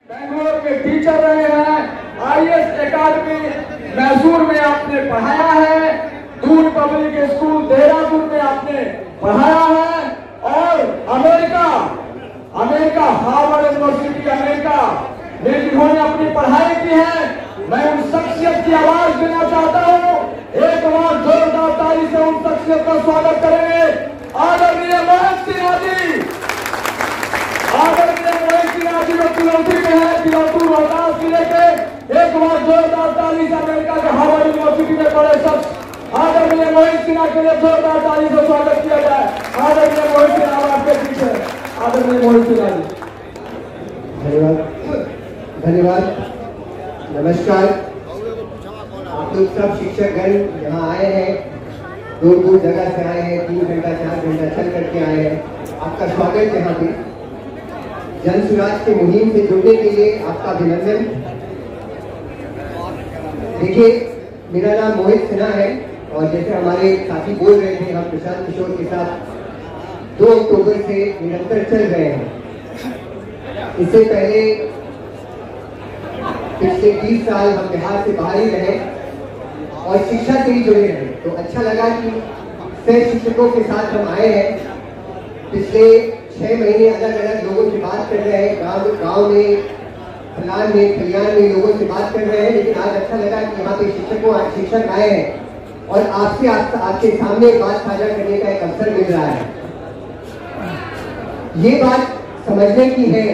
बेंगलोर के टीचर रहे हैं, IAS एकेडमी मैसूर में आपने पढ़ाया है, दून पब्लिक स्कूल देहरादून में आपने पढ़ाया है और अमेरिका हार्वर्ड यूनिवर्सिटी अमेरिका में जिन्होंने अपनी पढ़ाई की है। मैं उन शख्सियत की आवाज देना चाहता हूँ। एक बार जोरदार ताली से उन शख्सियत का स्वागत करेंगे। आदरणीय मोहित सिन्हा जी, आदरणीय मोहित सिन्हा जी जो तिलौती में है, तिलौती रोहतास जिले के। एक बार जोरदार ताली से अमेरिका के हार्वर्ड यूनिवर्सिटी में पढ़े शख्स आदरणीय मोहित सिन्हा के लिए जोरदार ताली से स्वागत किया जाए। आदरणीय मोहित सिन्हा आपके पीछे, आदरणीय मोहित सिन्हा जी। धन्यवाद। नमस्कार। आप लोग सब शिक्षकगण यहाँ आए हैं, दूर दूर जगह से आए हैं, 3 घंटा 4 घंटा चल करके आए हैं। आपका स्वागत यहाँ पे। जन सुराज के मुहिम से जुड़ने के लिए आपका अभिनंदन। देखिए, मेरा नाम मोहित सिन्हा है और जैसे हमारे साथी बोल रहे थे, हम प्रशांत किशोर के साथ 2 अक्टूबर से निरंतर चल रहे हैं। इससे पहले पिछले 20 साल हम बिहार से बाहर ही रहे और शिक्षा से ही जुड़े रहे, तो अच्छा लगा कि सह शिक्षकों के साथ हम आए हैं। पिछले 6 महीने अलग अलग लोगों से बात कर रहे हैं, गांव में, फलान में, खलियान में लोगों से बात कर रहे हैं, लेकिन आज अच्छा लगा कि यहाँ पे शिक्षक आए हैं और आपके सामने बात साझा करने का एक अवसर मिल रहा है। ये बात समझने की है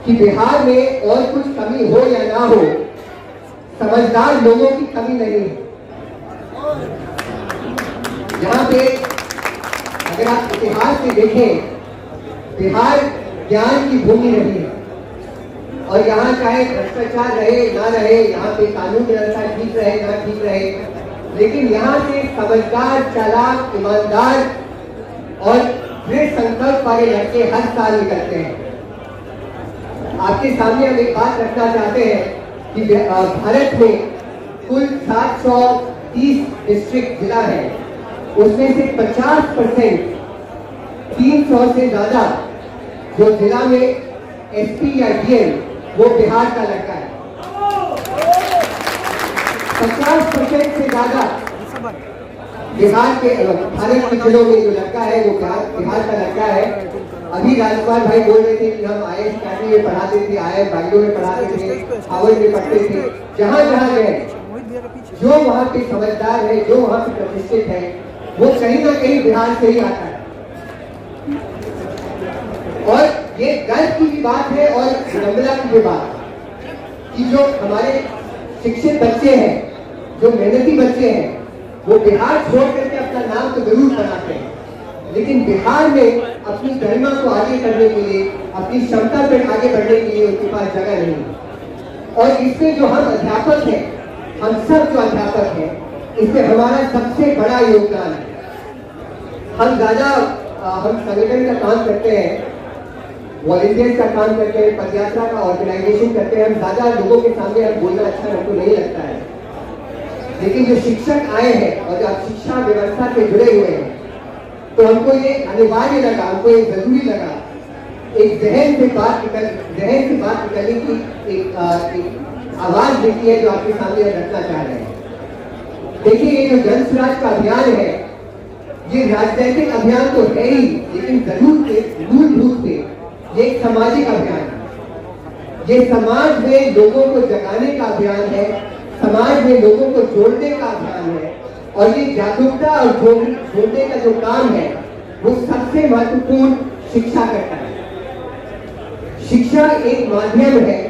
कि बिहार में और कुछ कमी हो या ना हो, समझदार लोगों की कमी नहीं है। यहाँ पे अगर आप इतिहास से देखें, बिहार ज्ञान की भूमि रही है और यहाँ चाहे भ्रष्टाचार रहे ना रहे, यहाँ पे कानून व्यवस्था ठीक रहे ना ठीक रहे, लेकिन यहाँ से समझदार, चालाक, ईमानदार और दृढ़ संकल्प वाले लड़के हर साल निकलते हैं। आपके सामने हम एक बात रखना चाहते हैं कि भारत में कुल 730 डिस्ट्रिक्ट जिला है, उसमें से 50% 300 से ज्यादा जो जिला में SP या DM वो बिहार का लड़का है। 50% से ज्यादा बिहार के भारत के जिलों में जो लड़का है वो बिहार का लड़का है। अभी राजकुमार भाई बोल रहे थे कि हम IAS अकेडमी में पढ़ाते थे, IIM बैंगलोर में पढ़ाते थे, हार्वर्ड में पढ़ते थे। जहाँ जहाँ गए, जो वहाँ पे समझदार है, जो वहाँ पे प्रतिष्ठित है, वो कहीं ना कहीं बिहार से ही आता है। और ये गर्व की भी बात है और विडंबना की भी बात कि जो हमारे शिक्षित बच्चे हैं, जो मेहनती बच्चे हैं, वो बिहार छोड़ करके अपना नाम तो जरूर बनाते हैं, लेकिन बिहार में अपनी गरिमा को आगे करने के लिए, अपनी क्षमता पर आगे बढ़ने के लिए उनके पास जगह नहीं है। और इसमें जो हम अध्यापक हैं, हम सब जो अध्यापक हैं, इसमें हमारा सबसे बड़ा योगदान है। हम संगठन का काम करते हैं, वॉलंटियर्स का काम करते हैं, पदयात्रा का ऑर्गेनाइजेशन करते हैं। हम ज्यादा लोगों के सामने हम बोलना अच्छा हमको नहीं लगता है, लेकिन जो शिक्षक आए हैं और जो शिक्षा व्यवस्था से जुड़े हुए हैं, तो हमको ये अनिवार्य लगा, हमको ये जरूरी लगा, एक जहन से बात निकलने की एक आवाज देती है जो आपके सामने रखना चाह रहे हैं। देखिए, ये जो जन सुराज का अभियान है, ये राजनीतिक अभियान तो है ही, लेकिन मूलभूत से ये एक सामाजिक अभियान है। ये समाज में लोगों को जगाने का अभियान है, समाज में लोगों को जोड़ने का अभियान है। और ये जागरूकता और जोड़ने का जो काम है, वो सबसे महत्वपूर्ण शिक्षा करता है। शिक्षा एक माध्यम है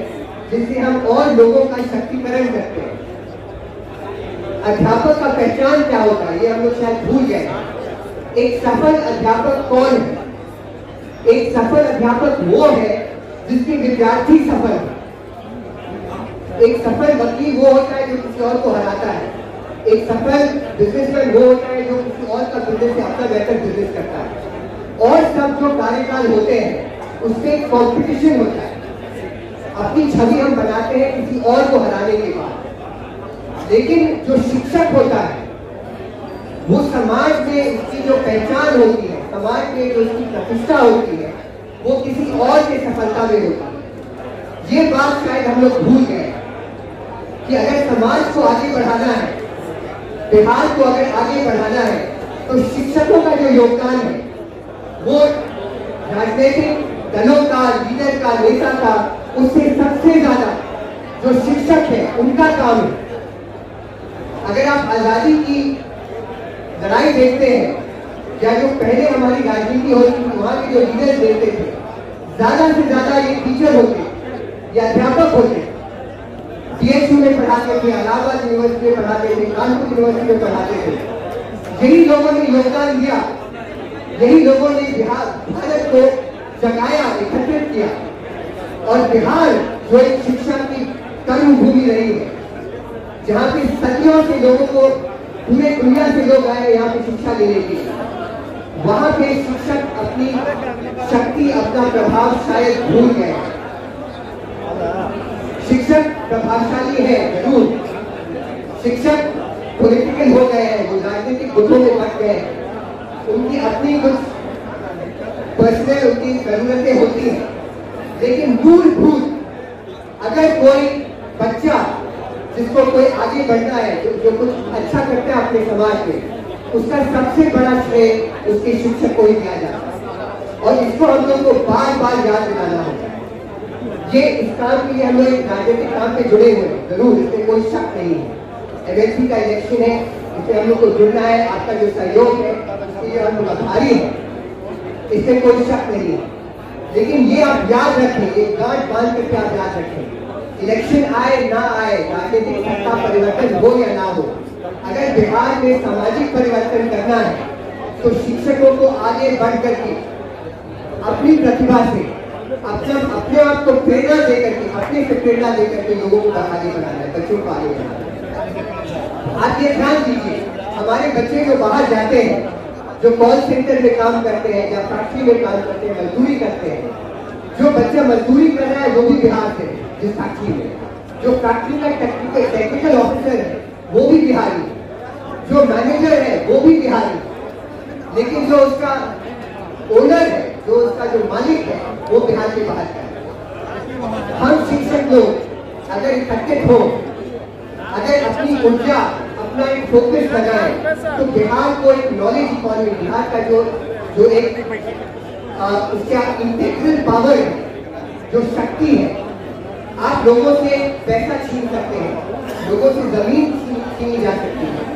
जिससे हम और लोगों का शक्तिकरण करते हैं। अध्यापक का पहचान क्या होता है, ये हम लोग शायद भूल गए। एक सफल अध्यापक कौन है? एक सफल अध्यापक वो है जिसके विद्यार्थी सफल है। एक सफल वकील वो होता है जो किसी और को हराता है। एक सफल बिजनेसमैन वो होता है जो किसी और का बिजनेस से अपना बेहतर बिजनेस करता है। और सब जो कार्यकाल होते हैं उसमें एक कॉम्पिटिशन होता है, अपनी छवि हम बनाते हैं किसी और को हराने के बाद। लेकिन जो शिक्षक होता है वो समाज में उसकी जो पहचान होती है, समाज में जो उसकी प्रतिष्ठा होती है, वो किसी और की सफलता में होती है। ये बात शायद हम लोग भूल गए कि अगर समाज को आगे बढ़ाना है, बिहार को अगर आगे बढ़ाना है, तो शिक्षकों का जो योगदान है वो राजनीतिक दलों का, लीडर का, नेता का, उससे सबसे ज्यादा जो शिक्षक है उनका काम है। अगर आप आजादी की लड़ाई देखते हैं या जो पहले हमारी राजनीति होती थी, वहां के जो लीडर देखते थे, ज्यादा से ज्यादा ये टीचर होते या अध्यापक होते, DSU में पढ़ाते थे, इलाहाबाद यूनिवर्सिटी में पढ़ाते थे, कानपुर यूनिवर्सिटी में पढ़ाते थे। यही लोगों ने योगदान दिया, यही लोगों ने भारत को जगाया, एकत्रित किया। और बिहार जो एक शिक्षा की कर्म भूमि रही है, जहाँ पे सदियों से लोगों को, पूरे दुनिया से लोग आए यहाँ पे शिक्षा लेने के लिए, वहां पे शिक्षक अपनी शक्ति, अपना प्रभाव शायद भूल गए। शिक्षक प्रभावशाली है जरूर, शिक्षक पॉलिटिकल हो गए हैं, वो राजनीतिक गुटों में बट गए हैं, उनकी अपनी कुछ पर्सनल उनकी जरूरतें होती हैं, लेकिन मूलभूत अगर कोई बच्चा जिसको कोई आगे बढ़ना है, जो कुछ अच्छा करता है अपने समाज में, उसका सबसे बड़ा श्रेय उसके शिक्षक को ही दिया जाता है। और इसको हम लोग को बार बार याद दिलाना होगा। ये इस काम के लिए हम लोग एक राजनीतिक काम पे जुड़े हुए हैं, जरूर, इसमें कोई शक नहीं है। MLC का इलेक्शन है, इसमें हम लोग को जुड़ना है, आपका जो सहयोग है इसके लिए हम लोग आभारी है, इसमें कोई शक नहीं है। लेकिन ये आप याद रखें, एक गांठ बांध करके आप याद रखें, इलेक्शन आए ना आए, राजनीतिक सत्ता परिवर्तन हो या ना हो, अगर बिहार में सामाजिक परिवर्तन करना है तो शिक्षकों को आगे बढ़ करके अपनी प्रतिभा से अपने आप को प्रेरणा देकर के, अपने से प्रेरणा देकर के लोगों को आगे बढ़ाना है, बच्चों को आगे बढ़ाना है। आप ये ध्यान दीजिए, हमारे बच्चे जो बाहर जाते हैं, जो कॉल सेंटर में काम करते हैं या फैक्ट्री में काम करते हैं, मजदूरी करते हैं, जो बच्चा मजदूरी कर रहा है वो भी बिहार से, जिस फैक्ट्री में, जो फैक्ट्री का टेक्निकल ऑफिसर है वो भी बिहारी, जो मैनेजर है वो भी बिहारी, लेकिन जो उसका ओनर है, जो उसका जो मालिक है, वो बिहार के बाहर है। हम शिक्षक लोग अगर इकट्ठित हो, अगर अपनी ऊर्जा, अपना एक फोकस लगाए, तो बिहार को एक नॉलेज इकोनॉमी, बिहार का जो एक उसका इंटेग्रल पावर है, जो शक्ति है, आप लोगों से पैसा छीन सकते हैं, लोगों से जमीन छीनी जा सकती है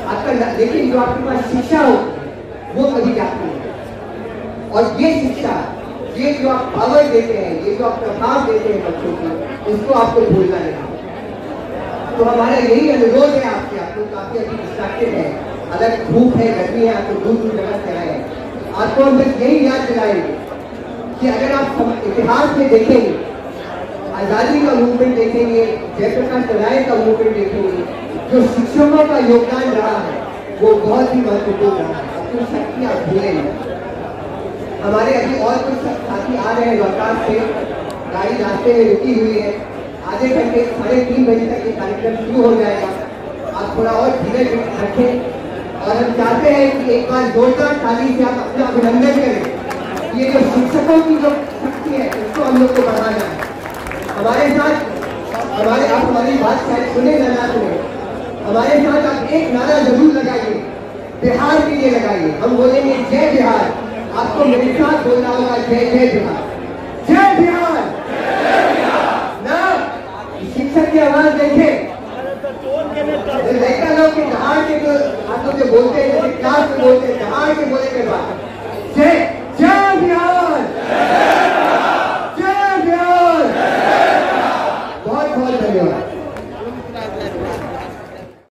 आपका, लेकिन जो आपके पास शिक्षा हो वो कभी जाती है। और ये शिक्षा, ये जो आप पावर देते हैं, ये जो आप प्रभाव देते हैं बच्चों को, उसको आपको भूलना नहीं। तो हमारा यही अनुरोध है आपसे, आप लोग काफी अभी डिस्ट्रैक्टेड है, अलग धूप है, गर्मी है, आपको दूर दूर जगह से आए हैं, आपको हम बस यही याद दिलाएंगे कि अगर आप इतिहास में देखेंगे, आजादी का मूवमेंट देखेंगे, जयप्रकाश नारायण का मूवमेंट देखेंगे, जो शिक्षकों का योगदान रहा है वो बहुत ही महत्वपूर्ण रहा है। अपनी शक्ति आप भूलें नहीं। हमारे अभी और कुछ साथी आ रहे हैं रोहतास से, गाड़ी रास्ते में रुकी हुई है, आधे घंटे 3:30 बजे तक ये कार्यक्रम शुरू हो जाएगा। आप थोड़ा और धीरज रखें और हम चाहते हैं कि एक बार जोरदार ताली से आप अपना अभिनंदन करें। ये जो शिक्षकों की जो शक्ति है उसको हम लोग को बढ़ाना है। हमारे साथ आप हमारी बात शायद सुने या ना सुने, हमारे साथ आप एक नारा जरूर लगाइए, बिहार के लिए लगाइए। हम बोलेंगे जय बिहार, आपको मेरे साथ बोलना होगा जय जय बिहार, जय बिहार ना। शिक्षक की आवाज देखें, लड़का लोग के दहाड़ के जो आप लोग जो बोलते हैं, जैसे क्लास में बोलते हैं, दहाड़ के बोलेंगे